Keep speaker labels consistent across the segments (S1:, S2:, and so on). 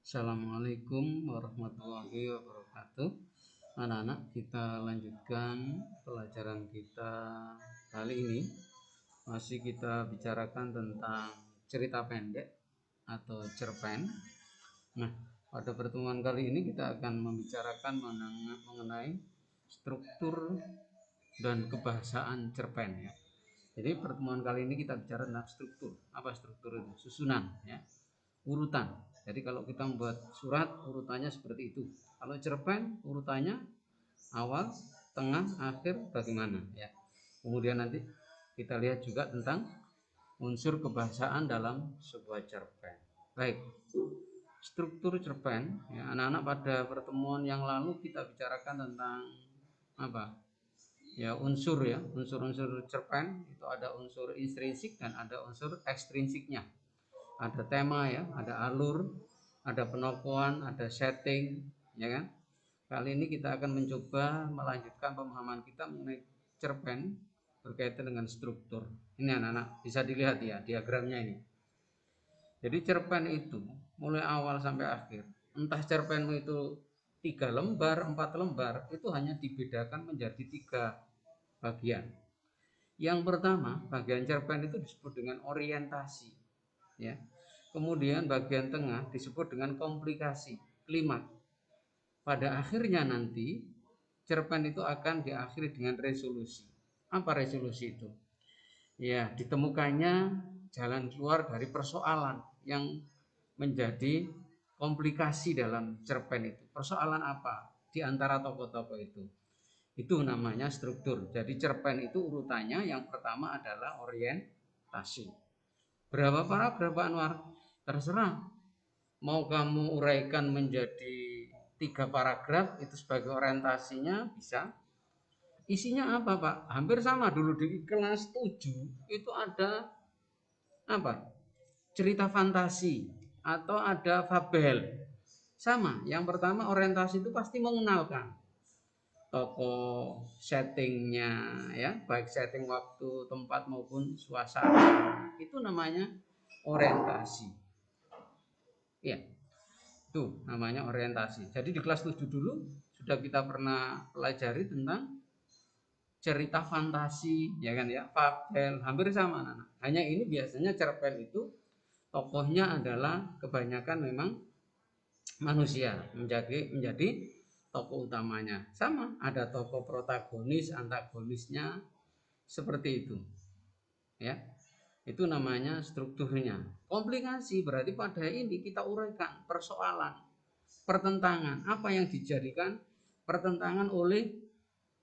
S1: Assalamualaikum warahmatullahi wabarakatuh. Anak-anak, kita lanjutkan pelajaran kita kali ini. Masih kita bicarakan tentang cerita pendek atau cerpen. Nah, pada pertemuan kali ini kita akan membicarakan mengenai struktur dan kebahasaan cerpen ya. Jadi pertemuan kali ini kita bicara tentang struktur. Apa struktur itu? Susunan ya. Urutan. Jadi kalau kita membuat surat urutannya seperti itu. Kalau cerpen urutannya awal, tengah, akhir bagaimana ya. Kemudian nanti kita lihat juga tentang unsur kebahasaan dalam sebuah cerpen. Baik. Struktur cerpen ya, anak-anak pada pertemuan yang lalu kita bicarakan tentang apa? Ya, unsur ya, unsur-unsur cerpen itu ada unsur intrinsik dan ada unsur ekstrinsiknya. Ada tema ya, ada alur, ada penokohan, ada setting, ya kan? Kali ini kita akan mencoba melanjutkan pemahaman kita mengenai cerpen berkaitan dengan struktur. Ini anak-anak bisa dilihat ya diagramnya ini. Jadi cerpen itu mulai awal sampai akhir, entah cerpenmu itu 3 lembar, 4 lembar, itu hanya dibedakan menjadi 3 bagian. Yang pertama, bagian cerpen itu disebut dengan orientasi, ya. Kemudian bagian tengah disebut dengan komplikasi, klimaks. Pada akhirnya nanti cerpen itu akan diakhiri dengan resolusi. Apa resolusi itu? Ya, ditemukannya jalan keluar dari persoalan yang menjadi komplikasi dalam cerpen itu. Persoalan apa di antara tokoh-tokoh itu? Itu namanya struktur. Jadi cerpen itu urutannya yang pertama adalah orientasi. Berapa paragraf Pak Anwar? Terserah. Mau kamu uraikan menjadi 3 paragraf itu sebagai orientasinya bisa. Isinya apa Pak? Hampir sama dulu di kelas 7 itu ada apa? Cerita fantasi atau ada fabel. Sama, yang pertama orientasi itu pasti mengenalkan tokoh, settingnya ya, baik setting waktu, tempat maupun suasana. Itu namanya orientasi. Ya, itu namanya orientasi. Jadi di kelas 7 dulu sudah kita pernah pelajari tentang cerita fantasi, ya kan ya, fabel, hampir sama anak-anak. Hanya ini biasanya cerpen itu tokohnya adalah kebanyakan memang manusia menjadi tokoh utamanya. Sama, ada tokoh protagonis, antagonisnya seperti itu. Ya. Itu namanya strukturnya. Komplikasi berarti pada ini kita uraikan persoalan, pertentangan, apa yang dijadikan pertentangan oleh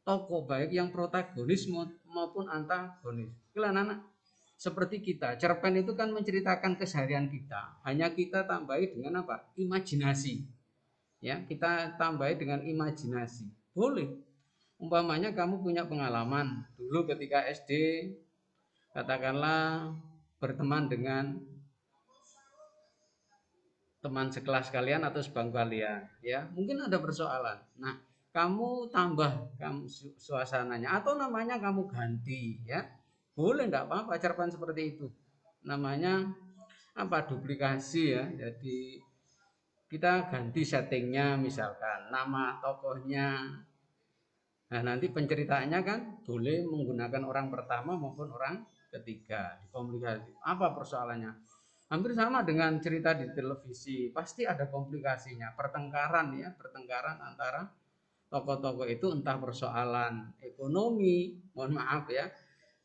S1: tokoh baik yang protagonis maupun antagonis. Anak-anak seperti kita, cerpen itu kan menceritakan keseharian kita. Hanya kita tambahi dengan apa? Imajinasi. Ya, kita tambahi dengan imajinasi. Boleh. Umpamanya kamu punya pengalaman dulu ketika SD, katakanlah berteman dengan teman sekelas kalian atau sebangku kalian, ya mungkin ada persoalan. Nah, kamu tambah suasananya atau namanya kamu ganti, ya boleh, enggak apa-apa. Cerpen seperti itu namanya apa? Duplikasi ya. Jadi kita ganti settingnya, misalkan nama tokohnya. Nah, nanti penceritaannya kan boleh menggunakan orang pertama maupun orang ketiga. Komplikasi apa persoalannya? Hampir sama dengan cerita di televisi, pasti ada komplikasinya, pertengkaran ya, pertengkaran antara tokoh-tokoh itu, entah persoalan ekonomi, mohon maaf ya,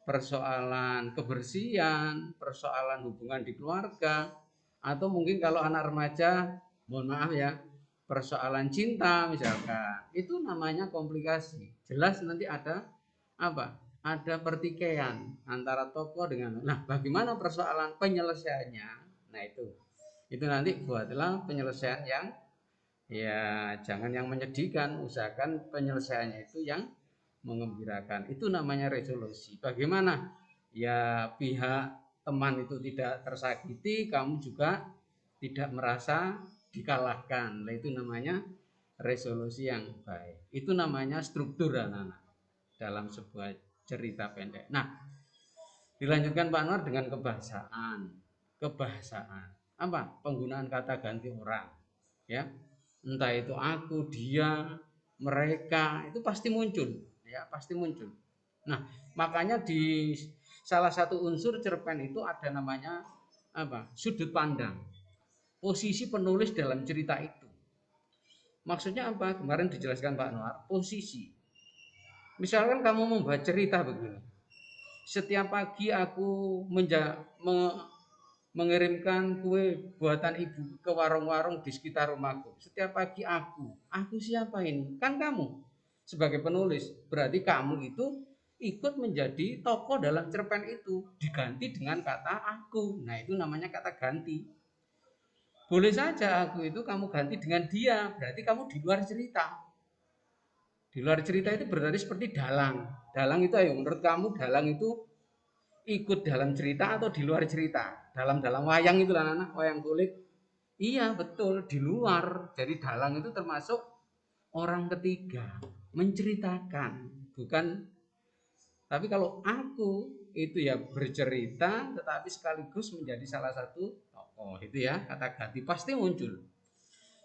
S1: persoalan kebersihan, persoalan hubungan di keluarga, atau mungkin kalau anak remaja, mohon maaf ya, persoalan cinta misalkan. Itu namanya komplikasi. Jelas nanti ada apa? Ada pertikaian antara tokoh dengan, nah bagaimana persoalan penyelesaiannya. Nah itu nanti buatlah penyelesaian yang ya jangan yang menyedihkan, usahakan penyelesaiannya itu yang mengembirakan. Itu namanya resolusi. Bagaimana ya pihak teman itu tidak tersakiti, kamu juga tidak merasa dikalahkan. Nah, itu namanya resolusi yang baik. Itu namanya struktur anak-anak dalam sebuah cerita pendek. Nah, dilanjutkan Pak Anwar dengan kebahasaan. Kebahasaan apa? Penggunaan kata ganti orang. ya. Entah itu aku, dia, mereka, itu pasti muncul, ya, pasti muncul. Nah, makanya di salah satu unsur cerpen itu ada namanya apa? Sudut pandang. Posisi penulis dalam cerita itu. Maksudnya apa? Kemarin dijelaskan Pak Noar, posisi. Misalkan kamu membuat cerita begini. Setiap pagi aku mengirimkan kue buatan ibu ke warung-warung di sekitar rumahku. Setiap pagi aku siapa ini? Kan kamu sebagai penulis. Berarti kamu itu ikut menjadi tokoh dalam cerpen itu, diganti dengan kata aku. Nah, itu namanya kata ganti. Boleh saja aku itu kamu ganti dengan dia, berarti kamu di luar cerita. Di luar cerita itu berarti seperti dalang. Dalang itu, ayo menurut kamu dalang itu ikut dalam cerita atau di luar cerita? Dalam wayang itu lah anak, wayang kulit. Iya betul, di luar. Jadi dalang itu termasuk orang ketiga, menceritakan, bukan. Tapi kalau aku itu ya bercerita, tetapi sekaligus menjadi salah satu tokoh itu ya, kata ganti pasti muncul.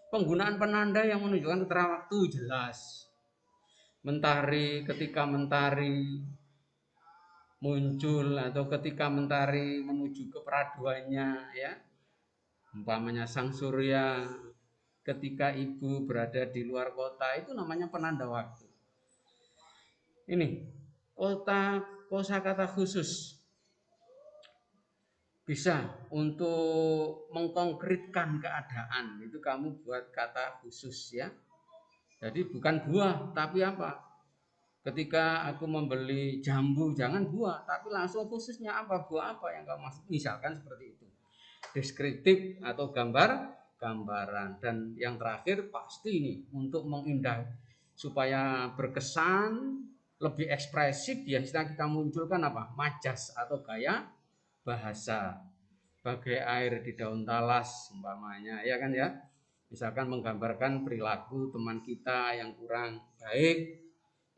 S1: Penggunaan penanda yang menunjukkan keterangan waktu jelas. Mentari, ketika mentari muncul atau ketika mentari menuju ke peraduannya, ya, umpamanya sang surya ketika ibu berada di luar kota, itu namanya penanda waktu. Ini kosakata khusus bisa untuk mengkonkretkan keadaan, itu kamu buat kata khusus ya. Jadi bukan buah tapi apa? Ketika aku membeli jambu, jangan buah, tapi langsung khususnya apa, buah apa yang kamu maksud, misalkan seperti itu. Deskriptif atau gambaran. Dan yang terakhir pasti ini untuk mengindah supaya berkesan lebih ekspresif, ya kita munculkan apa, majas atau gaya bahasa. Bagai air di daun talas umpamanya, ya kan ya. Misalkan menggambarkan perilaku teman kita yang kurang baik,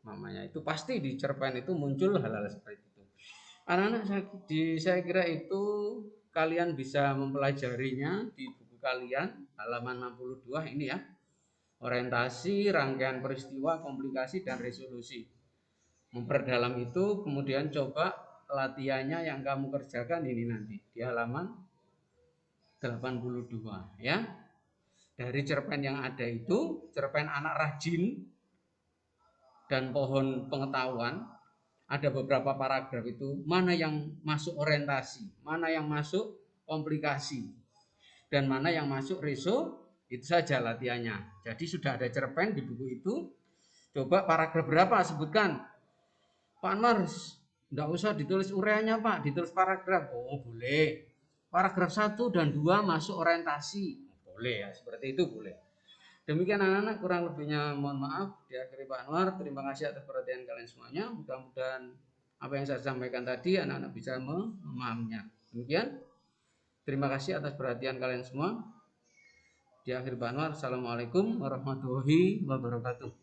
S1: namanya itu pasti di cerpen itu muncul hal-hal seperti itu. Anak-anak saya kira itu kalian bisa mempelajarinya di buku kalian halaman 62 ini ya. Orientasi, rangkaian peristiwa, komplikasi dan resolusi. Memperdalam itu, kemudian coba latihannya yang kamu kerjakan ini nanti di halaman 82 ya. Dari cerpen yang ada itu, cerpen anak rajin dan pohon pengetahuan, ada beberapa paragraf itu mana yang masuk orientasi, mana yang masuk komplikasi, dan mana yang masuk itu saja latihannya. Jadi sudah ada cerpen di buku itu. Coba paragraf berapa sebutkan. Pak Nars, enggak usah ditulis ureanya Pak, ditulis paragraf. Oh boleh. Paragraf 1 dan 2 masuk orientasi. Boleh ya, seperti itu boleh. Demikian anak-anak, kurang lebihnya mohon maaf. Diakhiri Pak Anwar, terima kasih atas perhatian kalian semuanya. Mudah-mudahan apa yang saya sampaikan tadi anak-anak bisa memahaminya. Demikian, terima kasih atas perhatian kalian semua. Diakhiri Pak Anwar, assalamualaikum warahmatullahi wabarakatuh.